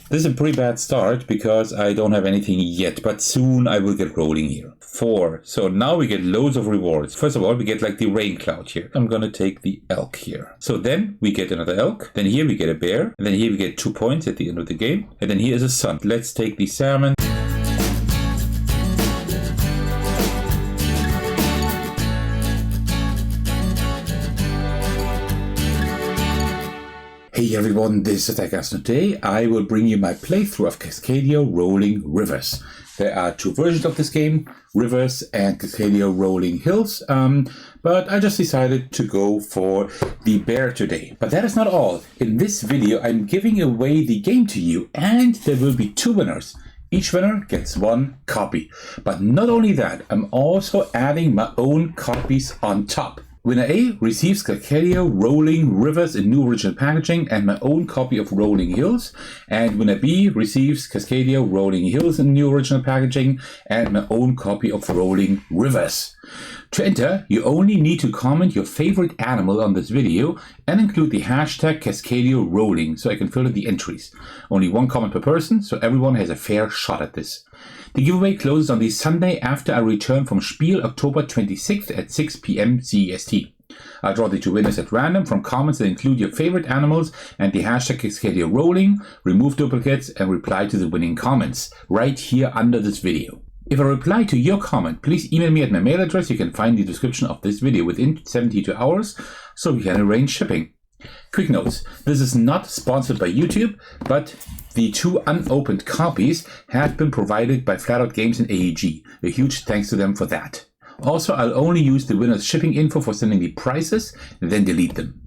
This is a pretty bad start because I don't have anything yet, but soon I will get rolling here. 4. So now we get loads of rewards. First of all, we get like the rain cloud here. I'm gonna take the elk here. So then we get another elk. Then here we get a bear. And then here we get 2 points at the end of the game. And then here is a sun. Let's take the salmon. Hey everyone, this is Attackers. Today I will bring you my playthrough of Cascadia Rolling Rivers. There are 2 versions of this game, Rivers and Cascadia Rolling Hills, but I just decided to go for the bear today. But that is not all. In this video I'm giving away the game to you, and there will be 2 winners. Each winner gets 1 copy. But not only that, I'm also adding my own copies on top. Winner A receives Cascadia Rolling Rivers in new original packaging and my own copy of Rolling Hills. And winner B receives Cascadia Rolling Hills in new original packaging and my own copy of Rolling Rivers. To enter, you only need to comment your favorite animal on this video and include the hashtag Cascadia Rolling so I can filter the entries. Only 1 comment per person, so everyone has a fair shot at this. The giveaway closes on the Sunday after I return from Spiel, October 26th at 6 p.m. CEST. I'll draw the 2 winners at random from comments that include your favorite animals and the hashtag Cascadia Rolling, remove duplicates, and reply to the winning comments right here under this video. If I reply to your comment, please email me at my mail address. You can find the description of this video within 72 hours so we can arrange shipping. Quick notes, this is not sponsored by YouTube, but the 2 unopened copies have been provided by Flatout Games and AEG. A huge thanks to them for that. Also, I'll only use the winner's shipping info for sending the prices and then delete them.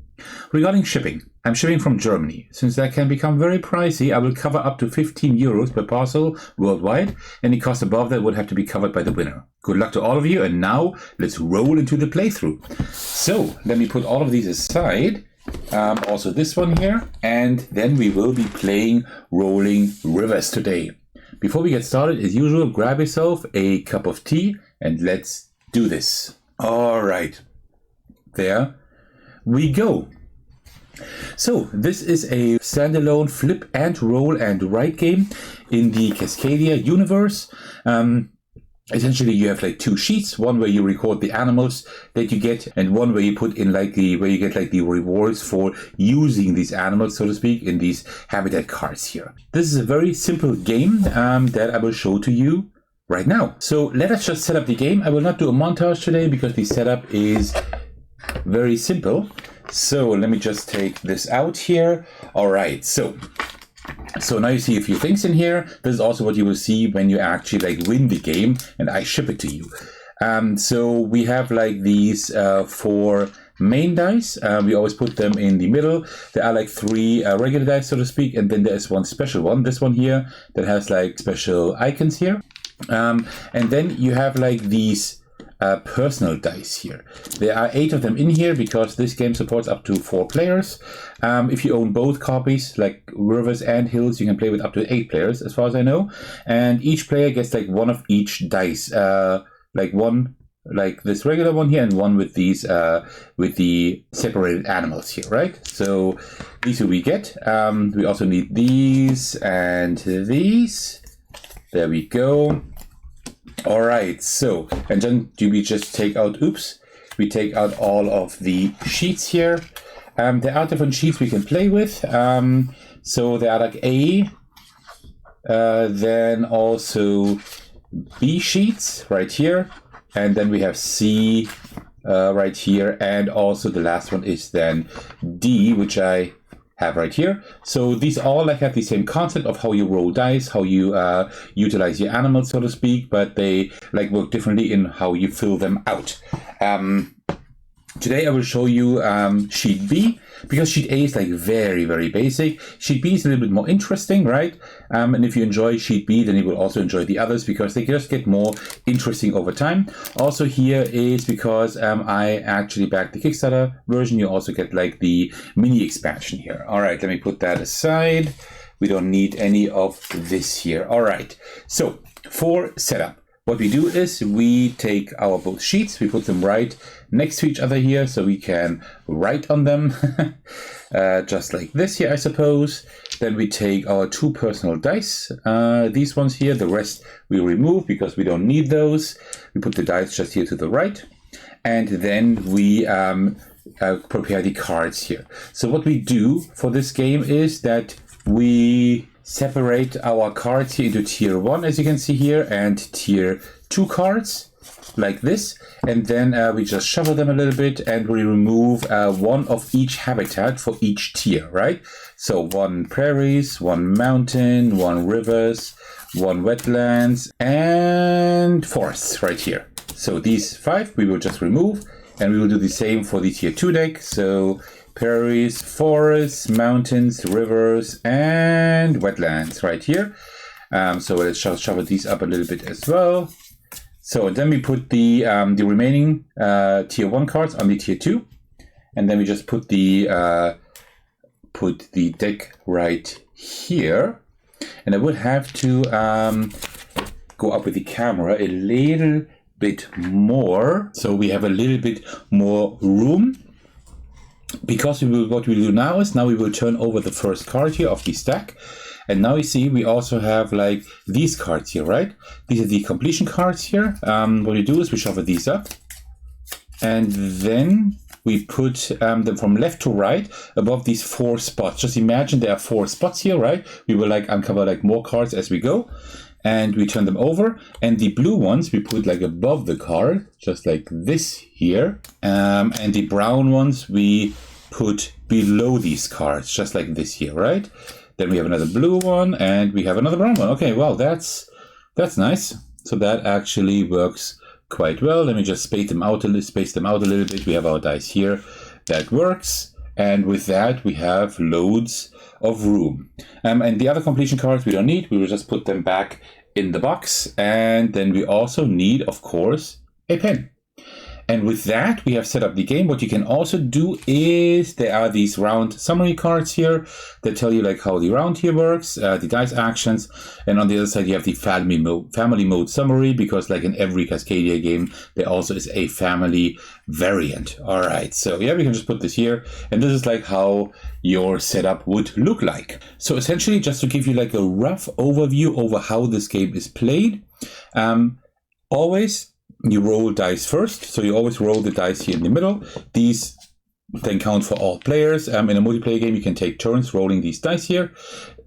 Regarding shipping, I'm shipping from Germany. Since that can become very pricey, I will cover up to 15 euros per parcel worldwide. Any cost above that would have to be covered by the winner. Good luck to all of you, and now let's roll into the playthrough. So, let me put all of these aside. Also this one here, and then we will be playing Rolling Rivers today. Before we get started, as usual, grab yourself a cup of tea and let's do this. Alright, there we go. So this is a standalone flip and roll and write game in the Cascadia universe. Essentially, you have like 2 sheets, one where you record the animals that you get, and one where you put in like where you get like the rewards for using these animals, so to speak, in these habitat cards here. This is a very simple game that I will show to you right now. So let us just set up the game. I will not do a montage today because the setup is very simple. So let me just take this out here. All right, so now you see a few things in here. This is also what you will see when you actually like win the game and I ship it to you. So we have like these 4 main dice. We always put them in the middle. There are like 3 regular dice, so to speak, and then there's 1 special one. This one here that has like special icons here. And then you have like these personal dice here. There are 8 of them in here because this game supports up to 4 players. If you own both copies, like Rivers and Hills, you can play with up to 8 players, as far as I know. And each player gets like 1 of each dice, like 1 like this regular one here, and 1 with these with the separated animals here, right? So these are we get. We also need these and these. There we go. All right, so, and then do we just take out, we take out all of the sheets here. There are different sheets we can play with. So there are like A, then also B sheets right here. And then we have C right here. And also the last one is then D, which I have right here. So these all like have the same concept of how you roll dice, how you utilize your animals, so to speak, but they like work differently in how you fill them out. Today I will show you sheet B, because sheet A is like very, very basic. Sheet B is a little bit more interesting, right? And if you enjoy sheet B, then you will also enjoy the others because they just get more interesting over time. Also here is because I actually backed the Kickstarter version, you also get like the mini expansion here. All right, let me put that aside. We don't need any of this here. All right, so for setup, what we do is we take our both sheets, we put them right next to each other here so we can write on them, just like this here, I suppose. then we take our 2 personal dice, these ones here. The rest we remove because we don't need those. We put the dice just here to the right, and then we prepare the cards here. So what we do for this game is that we separate our cards here into tier 1, as you can see here, and tier 2 cards, like this, and then we just shuffle them a little bit, and we remove 1 of each habitat for each tier, right? So 1 prairies, 1 mountain, 1 rivers, 1 wetlands, and forests right here. So these 5 we will just remove, and we will do the same for the tier 2 deck. So prairies, forests, mountains, rivers, and wetlands right here. So let's shuffle these up a little bit as well. So then we put the remaining tier 1 cards on the tier 2, and then we just put the deck right here. And I would have to go up with the camera a little bit more, so we have a little bit more room. Because what we do now is we will turn over the first card here of the stack. And now you see we also have like these cards here, right? These are the completion cards here. What we do is we shuffle these up, and then we put them from left to right above these 4 spots. Just imagine there are 4 spots here, right? We will like uncover like more cards as we go, and we turn them over. And the blue ones we put like above the card, just like this here. And the brown ones we put below these cards, just like this here, right? Then we have another blue one, and we have another brown one. Okay, well, that's nice. So that actually works quite well. Let me just space them out a little bit. We have our dice here. That works. And with that, we have loads of room. And the other completion cards we don't need. We will just put them back in the box. And then we also need, of course, a pen. And with that, we have set up the game. What you can also do is there are these round summary cards here that tell you like how the round here works, the dice actions. And on the other side, you have the family mode summary, because like in every Cascadia game, there also is a family variant. All right, so yeah, we can just put this here. And this is like how your setup would look like. So essentially, just to give you like a rough overview over how this game is played, always you roll dice first, so you always roll the dice here in the middle. These then count for all players. In a multiplayer game, you can take turns rolling these dice here.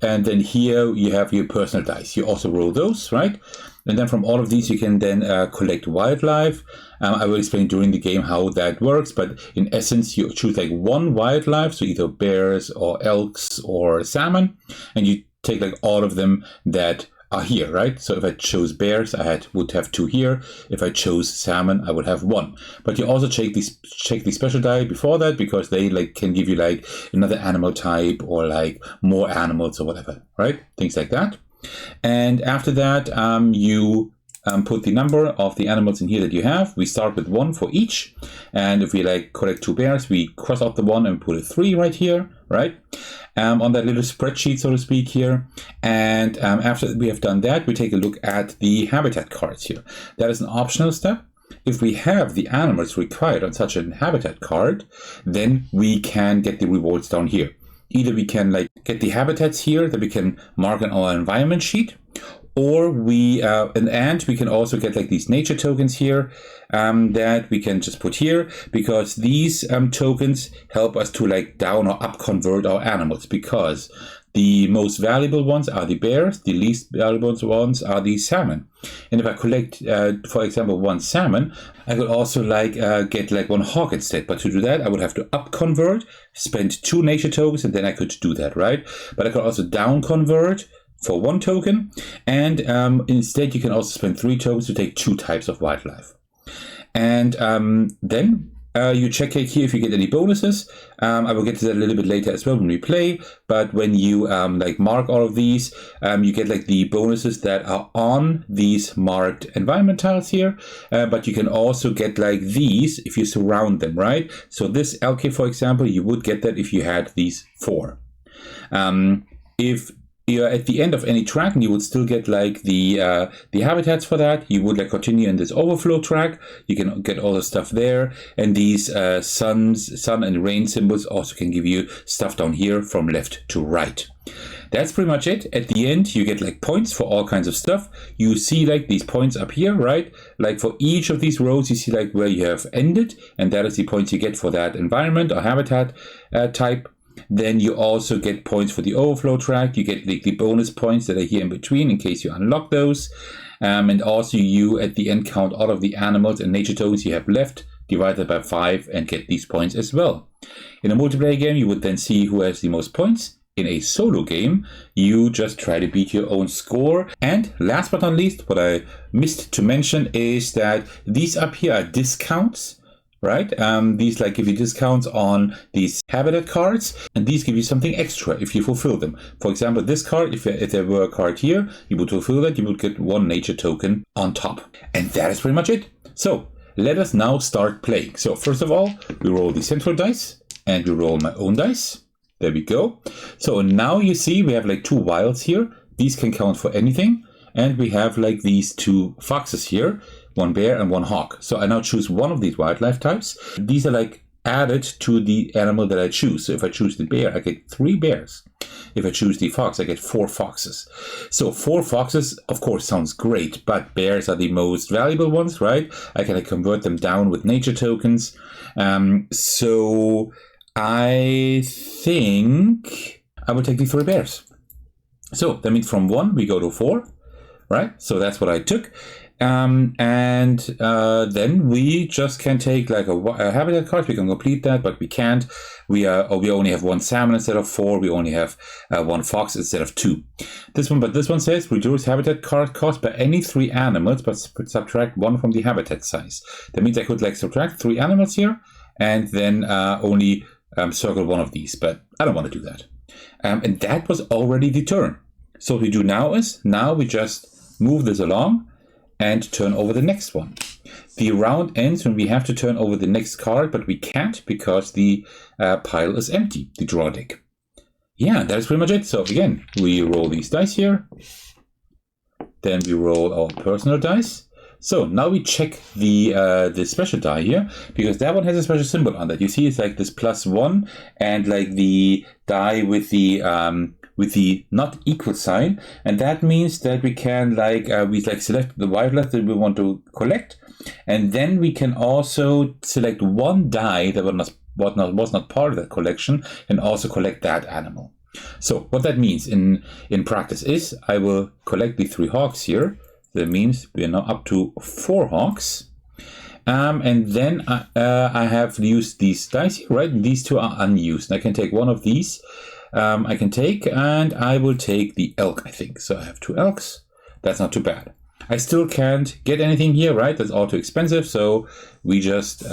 And then here you have your personal dice. You also roll those, right? And then from all of these, you can then collect wildlife. I will explain during the game how that works, but in essence, you choose like 1 wildlife, so either bears or elks or salmon, and you take like all of them that are here, right? So if I chose bears, would have 2 here. If I chose salmon, I would have 1. But you also check the special die before that, because they like can give you like another animal type or like more animals or whatever, right? Things like that. And after that, you put the number of the animals in here that you have. We start with 1 for each. And if we like collect 2 bears, we cross out the 1 and put a 3 right here, right? On that little spreadsheet, so to speak, here. And after we have done that, we take a look at the habitat cards here. That is an optional step. If we have the animals required on such a habitat card, then we can get the rewards down here. Either we can like get the habitats here that we can mark on our environment sheet, or we we can also get like these nature tokens here that we can just put here, because these tokens help us to like down or up convert our animals, because the most valuable ones are the bears, the least valuable ones are the salmon. And if I collect, for example, 1 salmon, I could also like get like 1 hog instead. But to do that, I would have to up convert, spend 2 nature tokens, and then I could do that, right? But I could also down convert for 1 token, and instead you can also spend 3 tokens to take 2 types of wildlife. And then you check here if you get any bonuses. I will get to that a little bit later as well when we play, but when you like mark all of these, you get like the bonuses that are on these marked environment tiles here, but you can also get like these if you surround them, right? So this LK, for example, you would get that if you had these 4. If at the end of any track, and you would still get like the habitats for that. You would like continue in this overflow track. You can get all the stuff there, and these sun and rain symbols also can give you stuff down here from left to right. That's pretty much it. At the end, you get like points for all kinds of stuff. You see like these points up here, right? Like for each of these rows, you see like where you have ended, and that is the points you get for that environment or habitat type. Then you also get points for the overflow track. You get like the bonus points that are here in between in case you unlock those. And also you at the end count all of the animals and nature tokens you have left, divided by 5, and get these points as well. In a multiplayer game, you would then see who has the most points. In a solo game, you just try to beat your own score. And last but not least, what I missed to mention is that these up here are discounts. Right? These like give you discounts on these habitat cards, and these give you something extra if you fulfill them. For example, this card, if there were a card here, you would fulfill that, you would get 1 nature token on top. And that is pretty much it. So let us now start playing. So first of all, we roll the central dice, and we roll my own dice. There we go. So now you see we have like 2 wilds here. These can count for anything. And we have like these 2 foxes here. 1 bear and 1 hawk. So I now choose one of these wildlife types. These are like added to the animal that I choose. So if I choose the bear, I get 3 bears. If I choose the fox, I get 4 foxes. So 4 foxes, of course, sounds great, but bears are the most valuable ones, right? I can convert them down with nature tokens. So I think I will take the 3 bears. So that means from 1 we go to 4, right? So that's what I took. Then we just can take like a habitat card. We can complete that, but we can't. We only have 1 salmon instead of 4. We only have 1 fox instead of 2. This one says reduce habitat card cost by any 3 animals, but subtract 1 from the habitat size. That means I could like subtract 3 animals here, and then only circle 1 of these. But I don't want to do that. And that was already the turn. So what we do now is we just move this along and turn over the next one. The round ends when we have to turn over the next card, but we can't because the pile is empty, the draw deck. Yeah, that's pretty much it. So again, we roll these dice here. Then we roll our personal dice. So now we check the special die here, because that one has a special symbol on that. You see it's like this +1 and like the die with the not equal sign, and that means that we can we select the wildlife that we want to collect, and then we can also select 1 die that was not part of that collection and also collect that animal. So what that means in practice is I will collect the 3 hawks here. That means we are now up to 4 hawks. And then I have used these dice here, right? And these 2 are unused. I can take 1 of these. And I will take the elk, I think. So I have 2 elks. That's not too bad. I still can't get anything here, right? That's all too expensive. So we just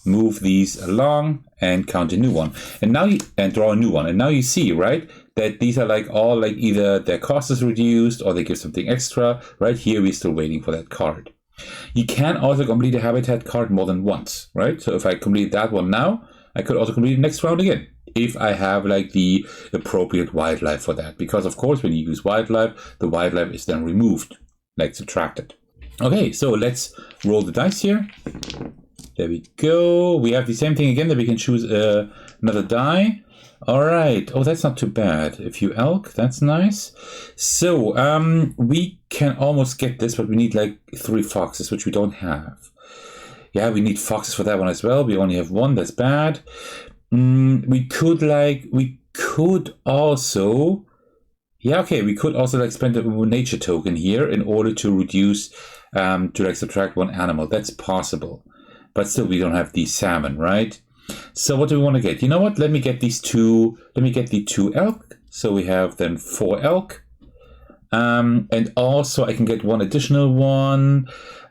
move these along and count a new one. And draw a new one. And now you see, right, that these are all either their cost is reduced or they give something extra. Right here, we're still waiting for that card. You can also complete a habitat card more than once, right? So if I complete that one now, I could also complete the next round again, if I have the appropriate wildlife for that. Because of course, when you use wildlife, the wildlife is then removed, subtracted. Okay, so let's roll the dice here. There we go. We have the same thing again, that we can choose another die. All right. Oh, that's not too bad. A few elk, that's nice. So we can almost get this, but we need 3 foxes, which we don't have. Yeah, we need foxes for that one as well. We only have 1. That's bad. We could also spend a nature token here in order to reduce to subtract 1 animal. That's possible, but still we don't have the salmon, right? So what do we want to get? You know what? Let me get these 2. Let me get the 2 elk. So we have then 4 elk, and also I can get 1 additional one.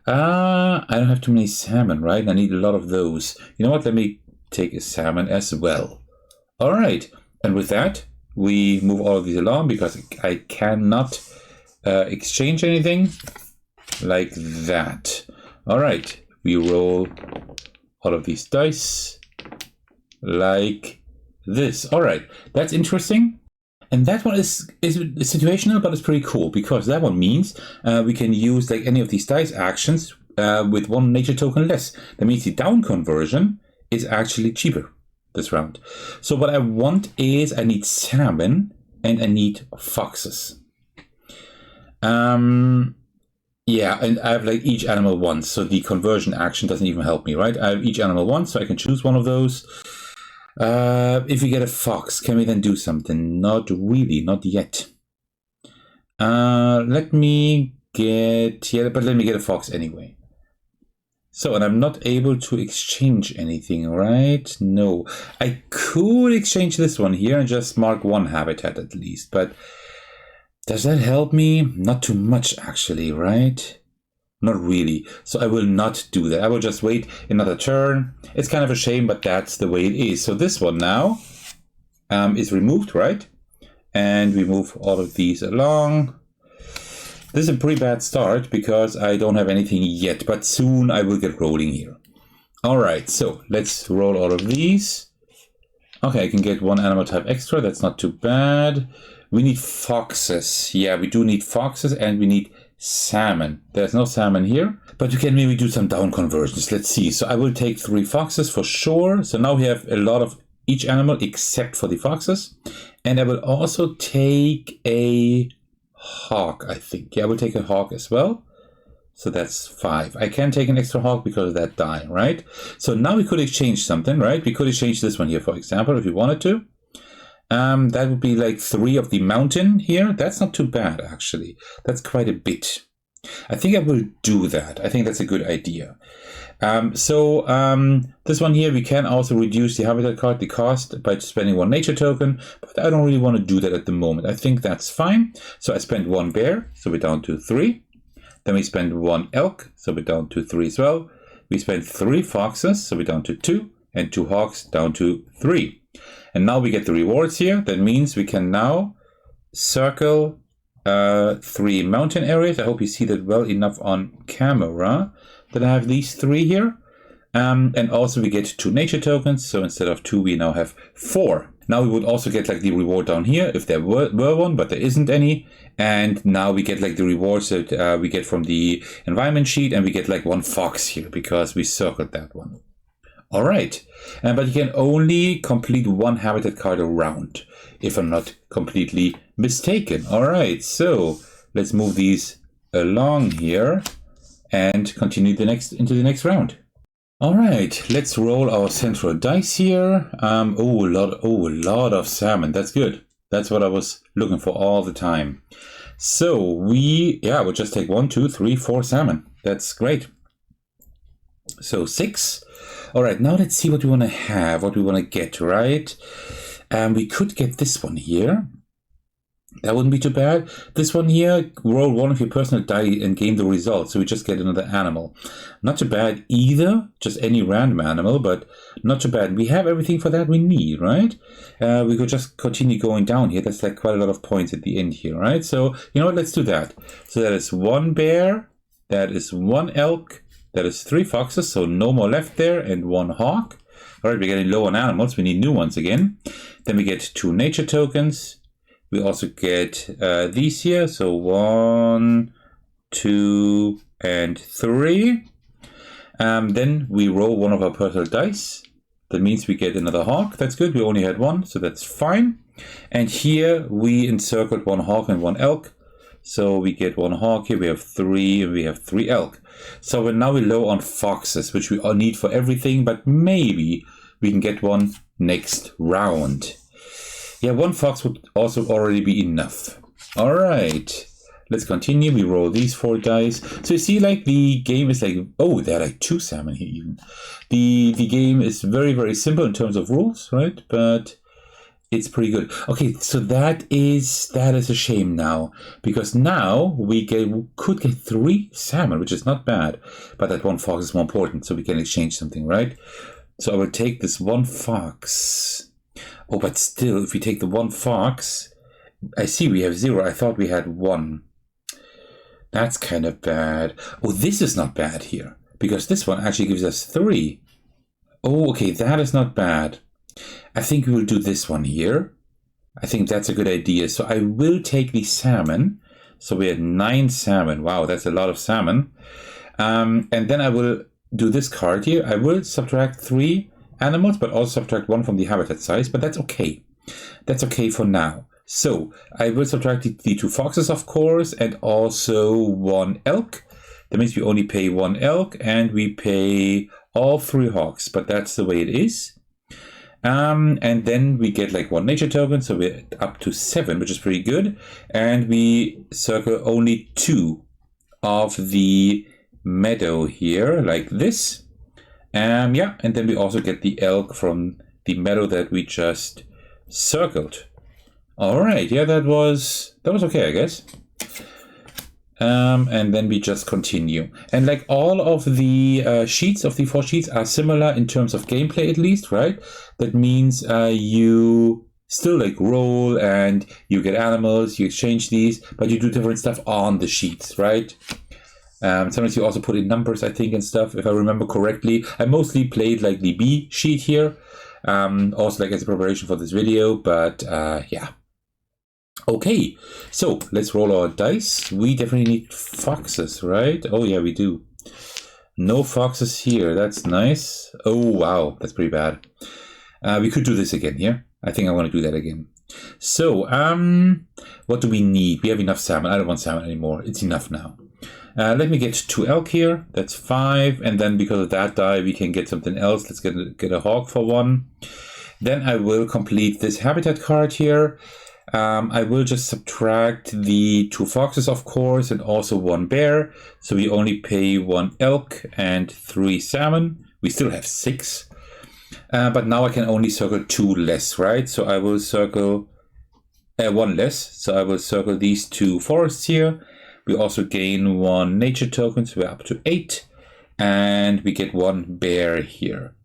I don't have too many salmon, right? I need a lot of those. You know what? Let me take a salmon as well. All right. And with that, we move all of these along because I cannot exchange anything like that. All right. We roll all of these dice like this. All right. That's interesting. And that one is situational, but it's pretty cool because that one means we can use like any of these dice actions with one nature token less. That means the down conversion is actually cheaper this round. So what I want is I need salmon and I need foxes. Yeah, and I have like each animal once, so the conversion action doesn't even help me, right? I have each animal once, so I can choose one of those. If we get a fox, can we then do something? Not really, not yet. Let me get a fox anyway. So, and I'm not able to exchange anything, right? No. I could exchange this one here and just mark one habitat at least, but does that help me? Not too much, actually, right? Not really. So I will not do that. I will just wait another turn. It's kind of a shame, but that's the way it is. So this one now is removed, right? And we move all of these along. This is a pretty bad start because I don't have anything yet, but soon I will get rolling here. All right, so let's roll all of these. Okay, I can get one animal type extra. That's not too bad. We need foxes. Yeah, we do need foxes and we need salmon. There's no salmon here, but you can maybe do some down conversions. Let's see. So I will take 3 foxes for sure. So now we have a lot of each animal except for the foxes. And I will also take a hawk, I think. Yeah, I will take a hawk as well. So that's 5. I can take an extra hawk because of that die, right? So now we could exchange something, right? We could exchange this one here, for example, if we wanted to. That would be like 3 of the mountain here. That's not too bad, actually. That's quite a bit. I think I will do that. I think that's a good idea. This one here, we can also reduce the habitat card, the cost, by spending 1 nature token, but I don't really want to do that at the moment. I think that's fine. So I spent 1 bear, so we're down to 3. Then we spent 1 elk, so we're down to 3 as well. We spent 3 foxes, so we're down to 2, and 2 hawks, down to 3. And now we get the rewards here. That means we can now circle 3 mountain areas. I hope you see that well enough on camera. That I have these 3 here. And also we get 2 nature tokens. So instead of 2, we now have 4. Now we would also get like the reward down here if there were one, but there isn't any. And now we get like the rewards that we get from the environment sheet, and we get like 1 fox here because we circled that one. All right, but you can only complete 1 habitat card a round, if I'm not completely mistaken. All right, so let's move these along here and continue into the next round. All right, let's roll our central dice here. A lot of salmon. That's good. That's what I was looking for all the time. So we'll just take 1, 2, 3, 4 salmon. That's great. So 6. All right, now let's see what we want to have, what we want to get, right? We could get this one here. That wouldn't be too bad. This one here, roll 1 of your personal die and gain the result. So we just get another animal. Not too bad either, just any random animal, but not too bad. We have everything for that we need, right? We could just continue going down here. That's like quite a lot of points at the end here, right? So, you know what, let's do that. So that is 1 bear, that is 1 elk, that is 3 foxes, so no more left there, and 1 hawk. All right, we're getting low on animals. We need new ones again. Then we get 2 nature tokens. We also get these here, so 1, 2, and 3. Then we roll 1 of our personal dice. That means we get another hawk. That's good. We only had 1, so that's fine. And here we encircled 1 hawk and 1 elk. So we get 1 hawk here. We have 3, and we have 3 elk. So now we're low on foxes, which we all need for everything, but maybe we can get 1 next round. Yeah, 1 fox would also already be enough. All right, let's continue. We roll these 4 dice. So you see, like, the game is like, oh, there are like 2 salmon here even. The game is very, very simple in terms of rules, right? But it's pretty good. Okay, so that is a shame now, because now we could get 3 salmon, which is not bad, but that 1 fox is more important, so we can exchange something, right? So I will take this 1 fox. Oh, but still, if we take the 1 fox, I see we have 0. I thought we had 1. That's kind of bad. Oh, this is not bad here, because this one actually gives us 3. Oh, okay, that is not bad. I think we will do this one here. I think that's a good idea. So I will take the salmon. So we had 9 salmon. Wow, that's a lot of salmon. And then I will do this card here. I will subtract 3 animals, but also subtract 1 from the habitat size, but that's okay. That's okay for now. So I will subtract the 2 foxes, of course, and also 1 elk. That means we only pay 1 elk and we pay all 3 hogs, but that's the way it is. And then we get like 1 nature token, so we're up to 7, which is pretty good. And we circle only 2 of the meadow here, like this. Yeah, and then we also get the elk from the meadow that we just circled. All right, yeah, that was okay, I guess. And then we just continue. And like all of the sheets of the 4 sheets are similar in terms of gameplay, at least, right? That means you still like roll and you get animals, you exchange these, but you do different stuff on the sheets, right? Sometimes you also put in numbers, I think, and stuff, if I remember correctly. I mostly played like the B sheet here, also like as a preparation for this video, but yeah. Okay, so let's roll our dice. We definitely need foxes, right? Oh yeah, we do. No foxes here, that's nice. Oh wow, that's pretty bad. We could do this again here. I think I want to do that again. So, what do we need? We have enough salmon. I don't want salmon anymore. It's enough now. Let me get 2 elk here. That's 5. And then because of that die, we can get something else. Let's get a hog for 1. Then I will complete this habitat card here. I will just subtract the 2 foxes, of course, and also 1 bear. So we only pay 1 elk and 3 salmon. We still have 6. But now I can only circle 2 less, right? So I will circle 1 less. So I will circle these 2 forests here. We also gain 1 nature token, so we're up to 8. And we get 1 bear here.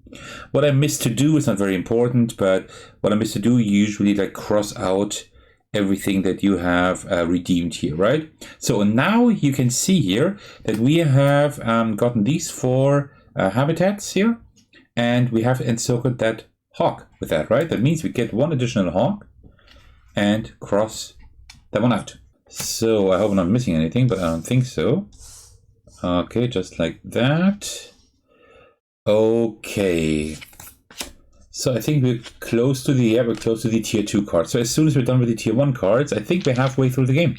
What I missed to do is not very important, but what I missed to do, usually like cross out everything that you have redeemed here, right? So now you can see here that we have gotten these 4 habitats here, and we have encircled that hog with that, right? That means we get 1 additional hog and cross that one out. So I hope I'm not missing anything, but I don't think so. Okay, just like that. Okay. So I think we're close to the tier 2 cards. So as soon as we're done with the tier 1 cards, I think we're halfway through the game.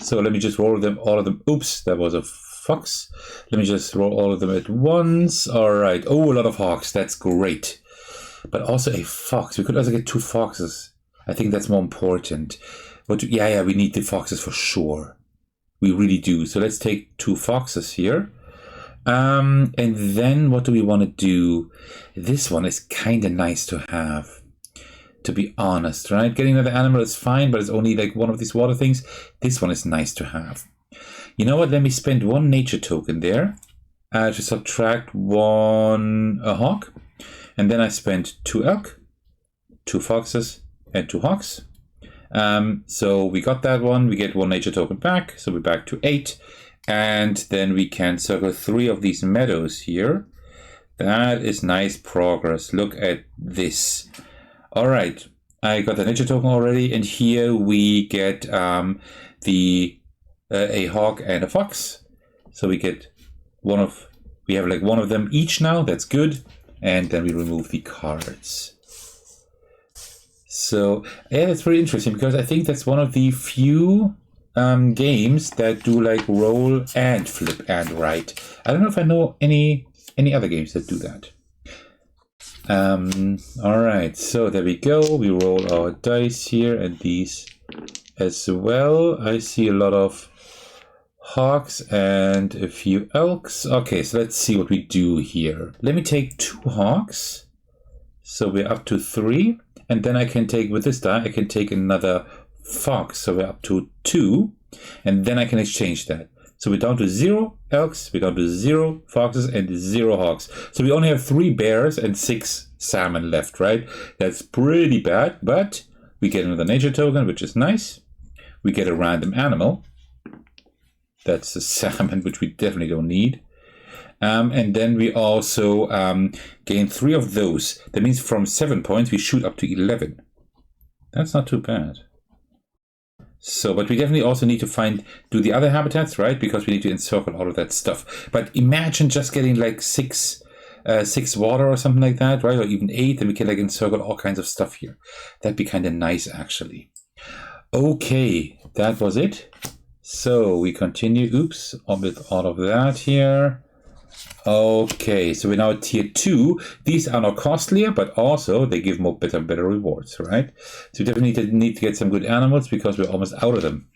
So let me just roll them, all of them. Oops, that was a fox. Let me just roll all of them at once. All right. Oh, a lot of hogs. That's great. But also a fox. We could also get 2 foxes. I think that's more important. But yeah, we need the foxes for sure. We really do. So let's take 2 foxes here. And then what do we want to do? This one is kind of nice to have, to be honest, right? Getting another animal is fine, but it's only like one of these water things. This one is nice to have. You know what? Let me spend 1 nature token there to subtract 1 hog. And then I spend 2 elk, 2 foxes, and 2 hogs. So we got that one. We get 1 nature token back. So we're back to 8. And then we can circle 3 of these meadows here. That is nice progress. Look at this. All right, I got the nature token already, and here we get a hog and a fox. So we get we have like 1 of them each now. That's good. And then we remove the cards. So yeah, that's pretty interesting because I think that's one of the few games that do like roll and flip and write. I don't know if I know any other games that do that. All right, so there we go. We roll our dice here and these as well. I see a lot of hogs and a few elks. Okay, so let's see what we do here. Let me take 2 hogs. So we're up to 3. And then I can take, with this die, I can take another fox. So we're up to 2. And then I can exchange that. So we're down to 0 elks, we're down to 0 foxes, and 0 hogs. So we only have 3 bears and 6 salmon left, right? That's pretty bad, but we get another nature token, which is nice. We get a random animal. That's a salmon, which we definitely don't need. And then we also gain 3 of those. That means from 7 points, we shoot up to 11. That's not too bad. So, but we definitely also need to do the other habitats, right? Because we need to encircle all of that stuff. But imagine just getting like six water or something like that, right? Or even 8, and we can like encircle all kinds of stuff here. That'd be kind of nice, actually. Okay, that was it. So we continue. Oops, with all of that here. Okay, so we're now at tier 2. These are not costlier, but also they give better rewards, right? So we definitely need to get some good animals because we're almost out of them.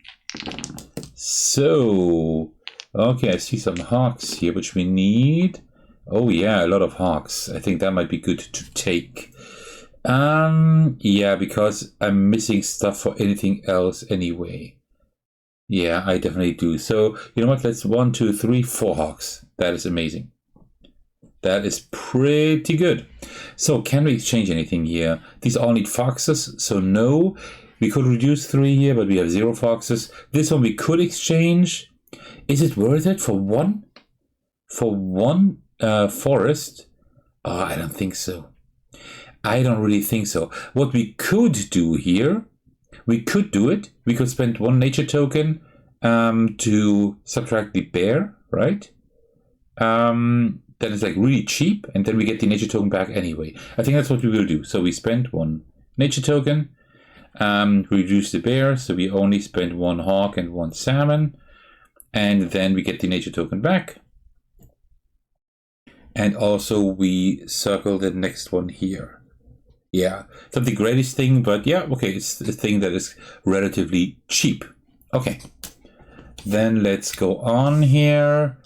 So, okay, I see some hawks here, which we need. Oh yeah, a lot of hawks. I think that might be good to take. Yeah, because I'm missing stuff for anything else anyway. Yeah, I definitely do. So, you know what? Let's 1, 2, 3, 4 hawks. That is amazing. That is pretty good. So can we exchange anything here? These all need foxes, so no. We could reduce 3 here, but we have 0 foxes. This one we could exchange. Is it worth it for one? For one forest? Oh, I don't think so. I don't really think so. What we could do here, we could do it. We could spend 1 nature token to subtract the bear, right? That is like really cheap, and then we get the nature token back anyway. I think that's what we will do. So we spend 1 nature token, reduce the bear, so we only spend 1 hawk and 1 salmon, and then we get the nature token back. And also we circle the next one here. Yeah, it's not the greatest thing, but yeah, okay, it's a thing that is relatively cheap. Okay, then let's go on here.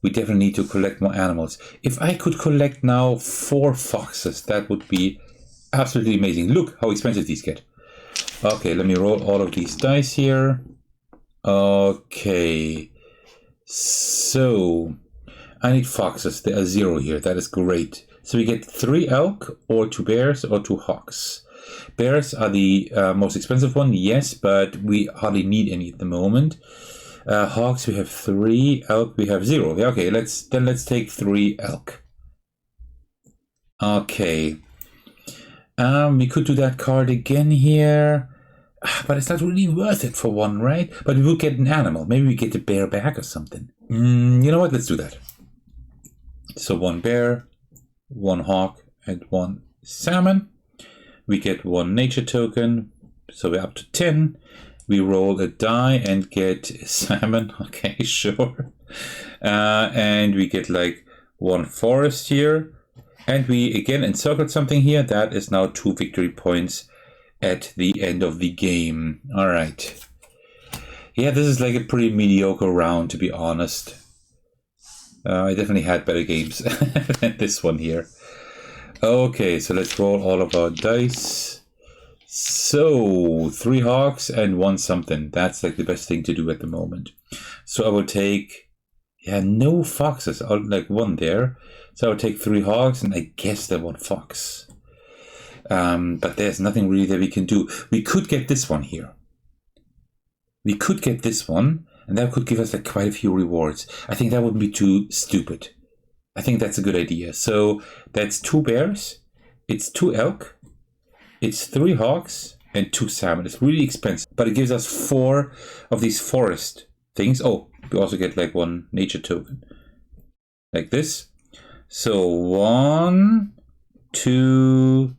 We definitely need to collect more animals. If I could collect now 4 foxes, that would be absolutely amazing. Look how expensive these get. Okay, let me roll all of these dice here. Okay. So, I need foxes. There are 0 here. That is great. So we get 3 elk, or 2 bears, or 2 hawks. Bears are the most expensive one, yes, but we hardly need any at the moment. Hawks, we have 3. Elk, we have 0. Okay, let's take 3 elk. Okay. We could do that card again here, but it's not really worth it for 1, right? But we will get an animal. Maybe we get a bear back or something. You know what? Let's do that. So 1 bear, 1 hawk, and 1 salmon. We get 1 nature token, so we're up to 10. We roll a die and get salmon. Okay, sure. And we get like 1 forest here. And we again encircled something here. That is now 2 victory points at the end of the game. All right. Yeah, this is like a pretty mediocre round, to be honest. I definitely had better games than this one here. Okay, so let's roll all of our dice. So 3 hawks and 1 something. That's like the best thing to do at the moment. So I will take, no foxes. I'll like 1 there. So I'll take 3 hawks and I guess that 1 fox. But there's nothing really that we can do. We could get this one here. We could get this one, and that could give us like quite a few rewards. I think that wouldn't be too stupid. I think that's a good idea. So that's 2 bears. It's 2 elk. It's 3 hawks and 2 salmon. It's really expensive, but it gives us 4 of these forest things. Oh, we also get like 1 nature token. Like this. So 1, 2,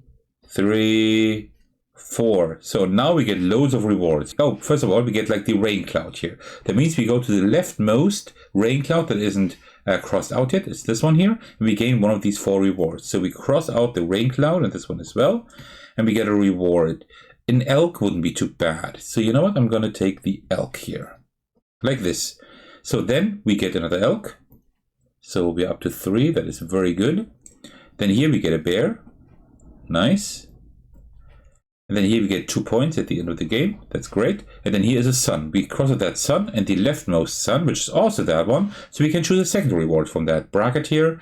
3, 4. So now we get loads of rewards. Oh, first of all, we get like the rain cloud here. That means we go to the leftmost rain cloud that isn't crossed out yet. It's this one here. And we gain 1 of these 4 rewards. So we cross out the rain cloud and this one as well. And we get a reward. An elk wouldn't be too bad. So you know what? I'm going to take the elk here. Like this. So then we get another elk. So we're up to 3. That is very good. Then here we get a bear. Nice. And then here we get 2 points at the end of the game. That's great. And then here is a sun. We cross out that sun and the leftmost sun, which is also that one. So we can choose a second reward from that bracket here.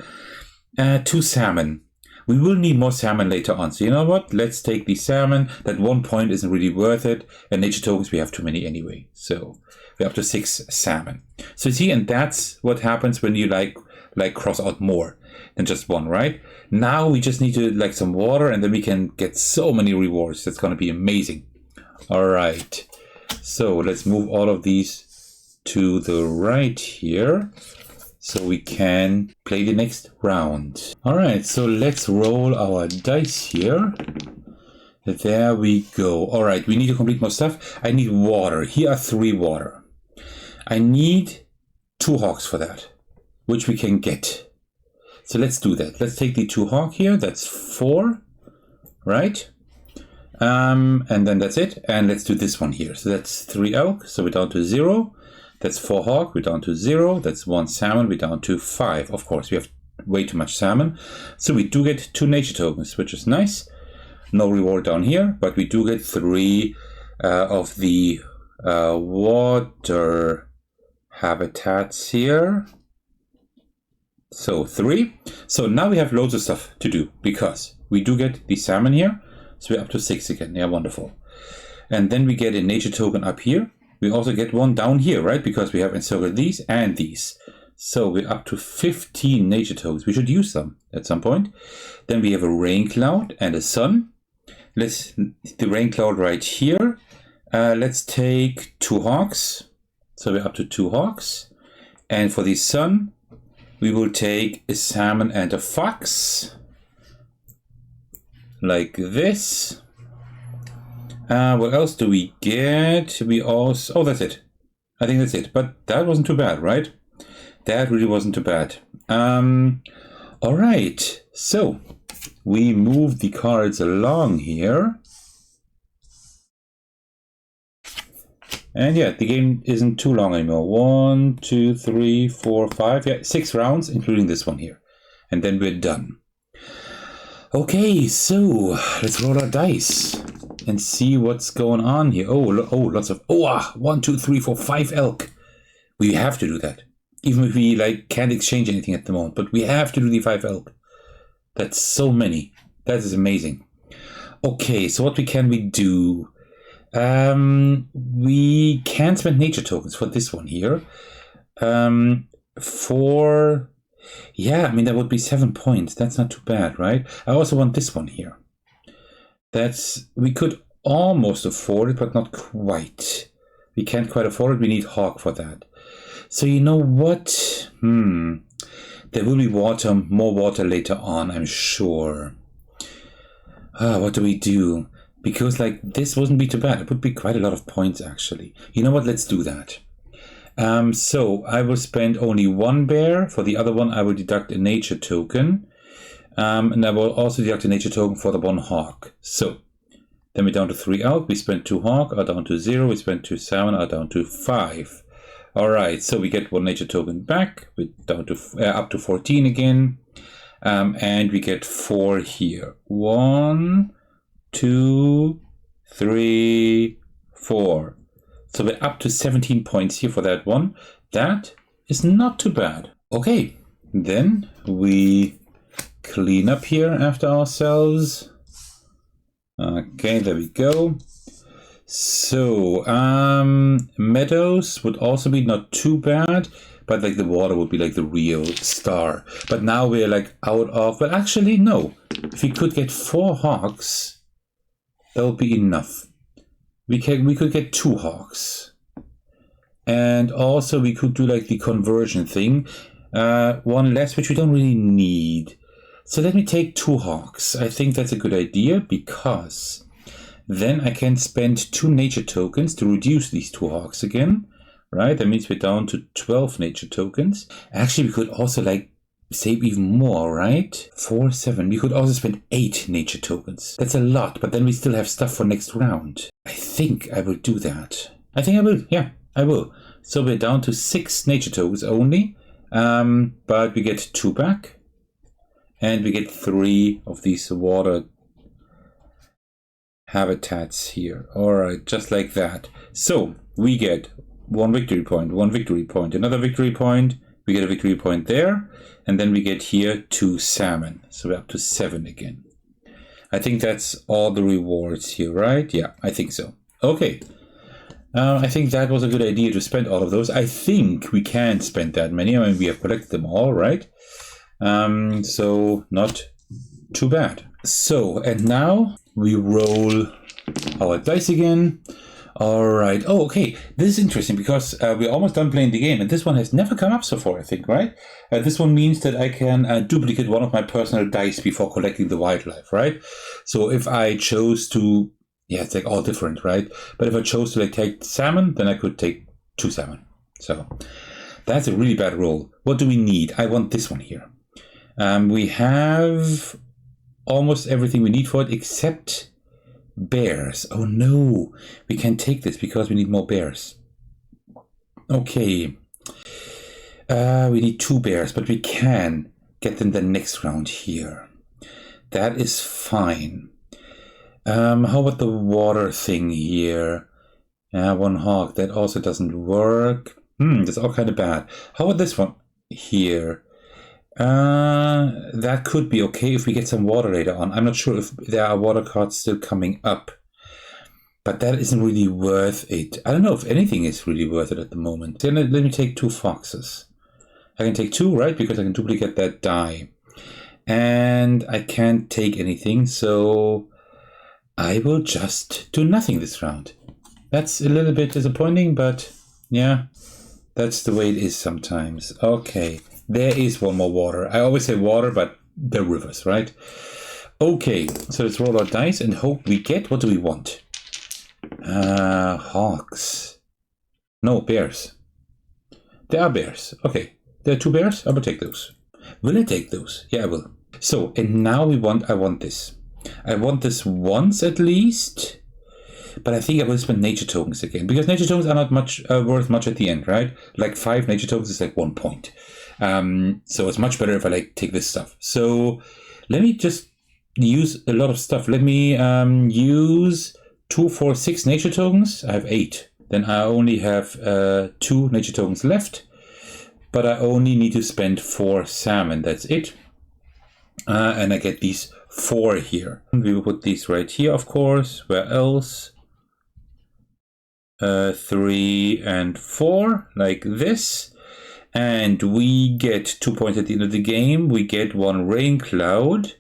2 salmon. We will need more salmon later on. So you know what? Let's take the salmon. That 1 point isn't really worth it. And nature tokens, we have too many anyway. So we're up to 6 salmon. So you see, and that's what happens when you like like cross out more than just one, right? Now we just need to like some water, and then we can get so many rewards. That's going to be amazing. All right. So let's move all of these to the right here so we can play the next round. All right. So let's roll our dice here. There we go. All right. We need to complete more stuff. I need water. Here are 3 water. I need 2 hogs for that, which we can get. So let's do that. Let's take the 2 hog here. That's 4, right? And then that's it. And let's do this one here. So that's 3 elk. So we're down to 0. That's 4 hog. We're down to 0. That's 1 salmon. We're down to 5. Of course, we have way too much salmon. So we do get 2 nature tokens, which is nice. No reward down here, but we do get 3 of the water habitats here. So 3. So now we have loads of stuff to do because we do get the salmon here. So we're up to 6 again. Yeah, wonderful. And then we get a nature token up here. We also get one down here, right? Because we have encircled these and these. So we're up to 15 nature tokens. We should use them at some point. Then we have a rain cloud and a sun. The rain cloud right here. Let's take 2 hogs. So we're up to 2 hogs. And for the sun, we will take a salmon and a fox. Like this. What else do we get? We also... Oh, that's it. I think that's it. But that wasn't too bad, right? That really wasn't too bad. All right. So, we move the cards along here. And yeah, the game isn't too long anymore. 1, 2, 3, 4, 5. Yeah, 6 rounds, including this one here. And then we're done. Okay, so let's roll our dice and see what's going on here. Oh, lots of... 1, 2, 3, 4, 5 elk. We have to do that. Even if we like can't exchange anything at the moment. But we have to do the 5 elk. That's so many. That is amazing. Okay, so what can we do? We can spend nature tokens for this one here. Yeah, I mean, that would be 7 points. That's not too bad, right? I also want this one here. We could almost afford it, but not quite. We can't quite afford it. We need hog for that. So you know what? There will be more water later on, I'm sure. What do we do? Because like this wouldn't be too bad. It would be quite a lot of points actually. You know what? Let's do that. So I will spend only 1 bear. For the other one, I will deduct a nature token. And I will also deduct a nature token for the 1 hog. So then we're down to 3 elk. We spent 2 hog, are down to 0. We spent 2 salmon, are down to 5. All right, so we get 1 nature token back. We're down to up to 14 again. And we get 4 here. 1, 2, 3, 4. So we're up to 17 points here for that one. That is not too bad. Okay, then we clean up here after ourselves. Okay, there we go. So, meadows would also be not too bad, but like the water would be like the real star. But now we're like out of, well actually no. If we could get 4 hogs, that would be enough. We could get 2 hogs. And also we could do like the conversion thing. 1 less, which we don't really need. So let me take 2 hogs. I think that's a good idea because then I can spend 2 nature tokens to reduce these 2 hogs again. Right? That means we're down to 12 nature tokens. Actually, we could also like save even more, right? 4, 7. We could also spend 8 nature tokens. That's a lot, but then we still have stuff for next round. I think I will do that. I think I will. Yeah, I will. So we're down to 6 nature tokens only. But we get 2 back. And we get 3 of these water habitats here. All right, just like that. So we get 1 victory point, 1 victory point, another victory point. We get a victory point there. And then we get here 2 salmon. So we're up to 7 again. I think that's all the rewards here, right? Yeah, I think so. Okay. I think that was a good idea to spend all of those. I think we can spend that many. I mean, we have collected them all, right? So not too bad. So, and now we roll our dice again. All right. Oh, okay. This is interesting because we're almost done playing the game, and this one has never come up so far, I think, right? This one means that I can duplicate one of my personal dice before collecting the wildlife, right? So if I chose to, yeah, it's like all different, right? But if I chose to like take salmon, then I could take 2 salmon. So that's a really bad roll. What do we need? I want this one here. We have almost everything we need for it except bears. Oh no, we can't take this because we need more bears. Okay, we need 2 bears, but we can get them the next round here. That is fine. How about the water thing here? 1 hog, that also doesn't work. That's all kind of bad. How about this one here? That could be okay if we get some water later on. I'm not sure if there are water cards still coming up, but that isn't really worth it. I don't know if anything is really worth it at the moment. Then let me take 2 foxes. I can take 2, right? Because I can duplicate that die. And I can't take anything, so I will just do nothing this round. That's a little bit disappointing, but yeah, that's the way it is sometimes. Okay. There is one more water. I always say water, but they're rivers, right? Okay, so let's roll our dice and hope we get, what do we want? Hawks. No, bears. There are bears. Okay, there are 2 bears. I will take those. Will I take those? Yeah, I will. So, and now I want this. I want this once at least. But I think I will spend nature tokens again, because nature tokens are not much worth much at the end, right? Like 5 nature tokens is like 1 point. So it's much better if I like take this stuff. So let me just use a lot of stuff. Let me use 2, 4, 6 nature tokens. I have 8. Then I only have 2 nature tokens left, but I only need to spend 4 salmon. That's it. And I get these 4 here. We will put these right here, of course. Where else? 3 and 4, like this. And we get 2 points at the end of the game. We get 1 rain cloud.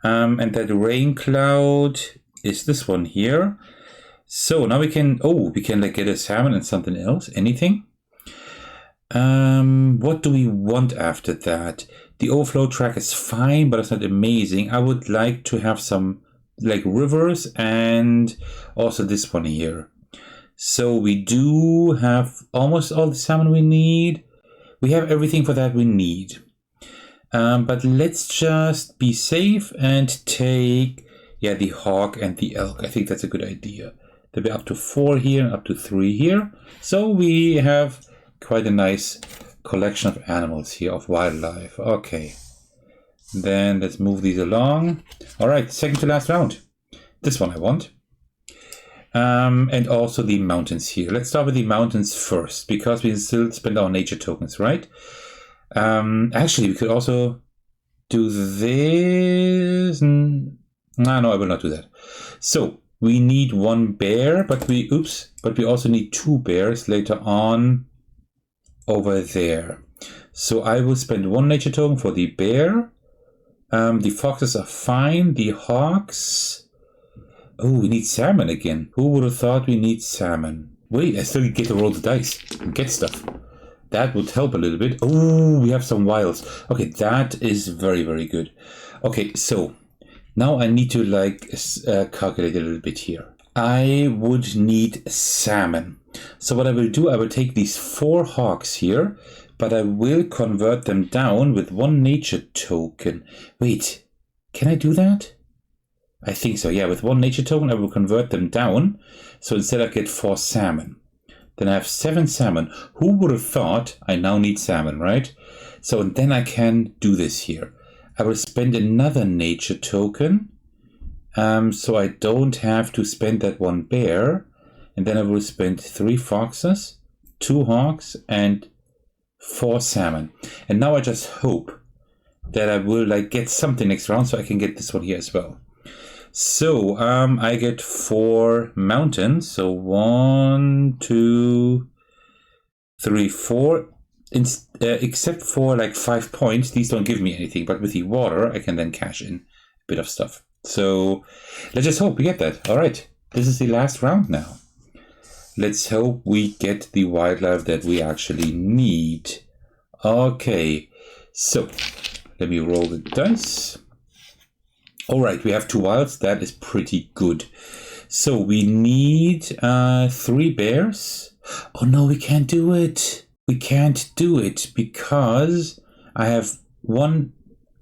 And that rain cloud is this one here. So now we can, like get a salmon and something else. Anything? What do we want after that? The overflow track is fine, but it's not amazing. I would like to have some like rivers and also this one here. So we do have almost all the salmon we need. We have everything for that we need. But let's just be safe and take, the hawk and the elk. I think that's a good idea. There'll be up to 4 here and up to 3 here. So we have quite a nice collection of animals here, of wildlife. Okay. Then let's move these along. All right, second to last round. This one I want. And also the mountains here. Let's start with the mountains first, because we still spend our nature tokens, right? Actually, we could also do this. No, I will not do that. So we need 1 bear, but we also need 2 bears later on over there. So I will spend 1 nature token for the bear. The foxes are fine. The hawks. Oh, we need salmon again. Who would have thought we need salmon? Wait, I still get to roll the dice and get stuff. That would help a little bit. Oh, we have some wilds. Okay, that is very, very good. Okay, so now I need to calculate a little bit here. I would need salmon. So what I will do, I will take these 4 hawks here, but I will convert them down with 1 nature token. Wait, can I do that? I think so, yeah. With 1 nature token, I will convert them down. So instead I get 4 salmon. Then I have 7 salmon. Who would have thought I now need salmon, right? So then I can do this here. I will spend another nature token. So I don't have to spend that 1 bear. And then I will spend 3 foxes, 2 hawks, and 4 salmon. And now I just hope that I will get something next round so I can get this one here as well. So I get 4 mountains. So 1, 2, 3, 4. Except for like 5 points, these don't give me anything. But with the water, I can then cash in a bit of stuff. So let's just hope we get that. All right, this is the last round now. Let's hope we get the wildlife that we actually need. Okay, so let me roll the dice. All right, we have 2 wilds. That is pretty good. So we need 3 bears. Oh no, we can't do it. We can't do it because I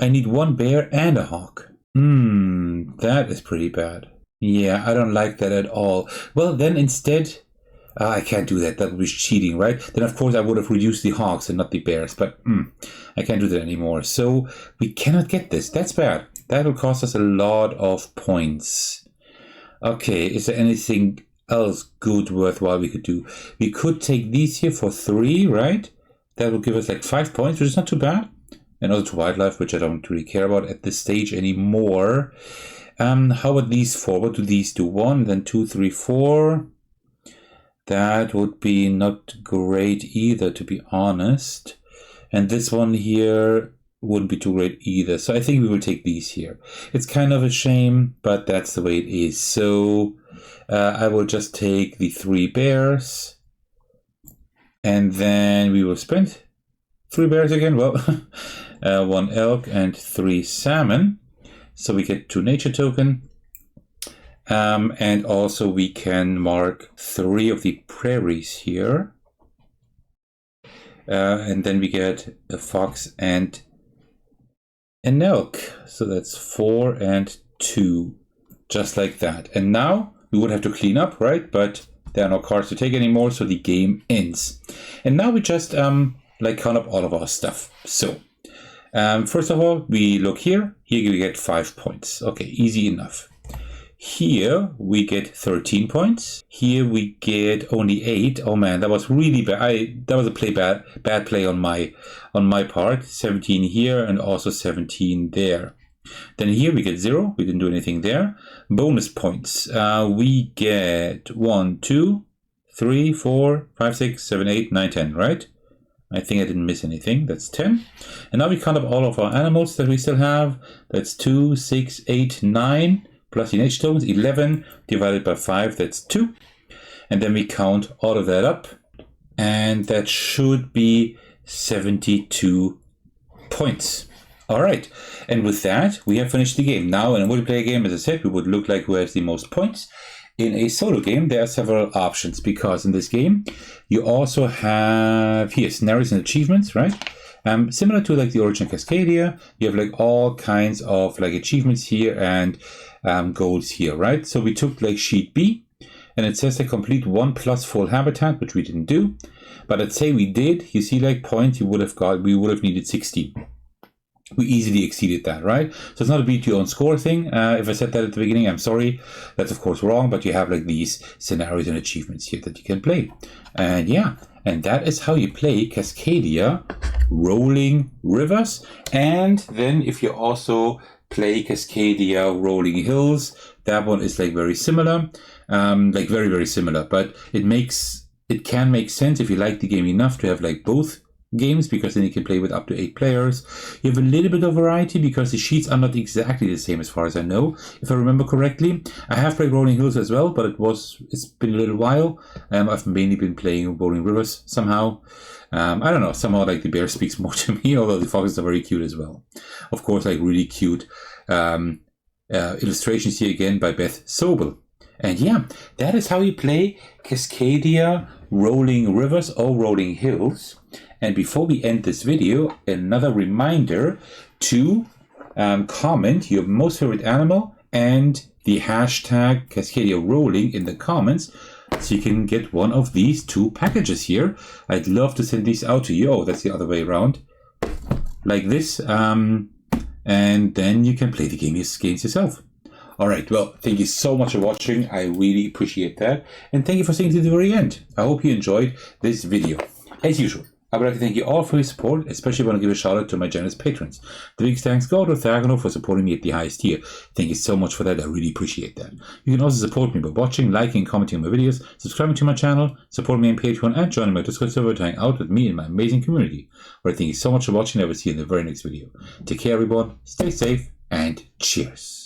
need 1 bear and a hawk. That is pretty bad. Yeah, I don't like that at all. Well, then instead, I can't do that. That would be cheating, right? Then, of course, I would have reduced the hawks and not the bears. But I can't do that anymore. So we cannot get this. That's bad. That will cost us a lot of points. Okay, is there anything else good, worthwhile we could do? We could take these here for 3, right? That will give us like 5 points, which is not too bad. And also to wildlife, which I don't really care about at this stage anymore. How about these 4? What do these do? 1, then 2, 3, 4. That would be not great either, to be honest. And this one here wouldn't be too great either. So I think we will take these here. It's kind of a shame, but that's the way it is. So I will just take the 3 bears. And then we will spend 3 bears again. Well, 1 elk and 3 salmon. So we get 2 nature token. And also we can mark 3 of the prairies here. And then we get a fox and an elk. So that's 4 and 2. Just like that. And now we would have to clean up, right? But there are no cards to take anymore, so the game ends. And now we just count up all of our stuff. So first of all, we look here. Here we get 5 points. Okay, easy enough. Here we get 13 points. Here we get only 8. Oh man, that was really bad. That was a bad play on my part. 17 here and also 17 there. Then here we get 0. We didn't do anything there. Bonus points. We get 1, 2, 3, 4, 5, 6, 7, 8, 9, 10, right? I think I didn't miss anything. That's 10. And now we count up all of our animals that we still have. That's 2, 6, 8, 9. Plus the nature tokens, 11 divided by 5, that's 2. And then we count all of that up. And that should be 72 points. All right. And with that, we have finished the game. Now, in a multiplayer game, as I said, we would look like who has the most points. In a solo game, there are several options because in this game, you also have here scenarios and achievements, right? Similar to like the original Cascadia, you have like all kinds of like achievements here and goals here, right? So we took like sheet B, and it says to complete 1+ full habitat, which we didn't do. But let's say we did. You see, like points you would have got. We would have needed 60. We easily exceeded that, right? So it's not a beat your own score thing. If I said that at the beginning, I'm sorry. That's of course wrong. But you have like these scenarios and achievements here that you can play. And yeah, and that is how you play Cascadia Rolling Rivers. And then if you also play Cascadia Rolling Hills, that one is like very similar, like very, very similar, but it can make sense if you like the game enough to have like both games, because then you can play with up to 8 players. You have a little bit of variety because the sheets are not exactly the same as far as I know, if I remember correctly. I have played Rolling Hills as well, but it's been a little while. I've mainly been playing Rolling Rivers somehow. I don't know, somehow like the bear speaks more to me, although the foxes are very cute as well. Of course, like really cute illustrations here again by Beth Sobel. And yeah, that is how you play Cascadia Rolling Rivers or Rolling Hills. And before we end this video, another reminder to comment your most favorite animal and the hashtag Cascadia Rolling in the comments, so you can get one of these 2 packages here. I'd love to send these out to you. Oh, that's the other way around. Like this. And then you can play the games yourself. All right. Well, thank you so much for watching. I really appreciate that. And thank you for staying to the very end. I hope you enjoyed this video. As usual, I would like to thank you all for your support, especially want to give a shout out to my generous patrons. The biggest thanks go to Thagano for supporting me at the highest tier. Thank you so much for that, I really appreciate that. You can also support me by watching, liking, and commenting on my videos, subscribing to my channel, supporting me on Patreon, and joining my Discord server to hang out with me and my amazing community. Well, thank you so much for watching, I will see you in the very next video. Take care everyone, stay safe, and cheers.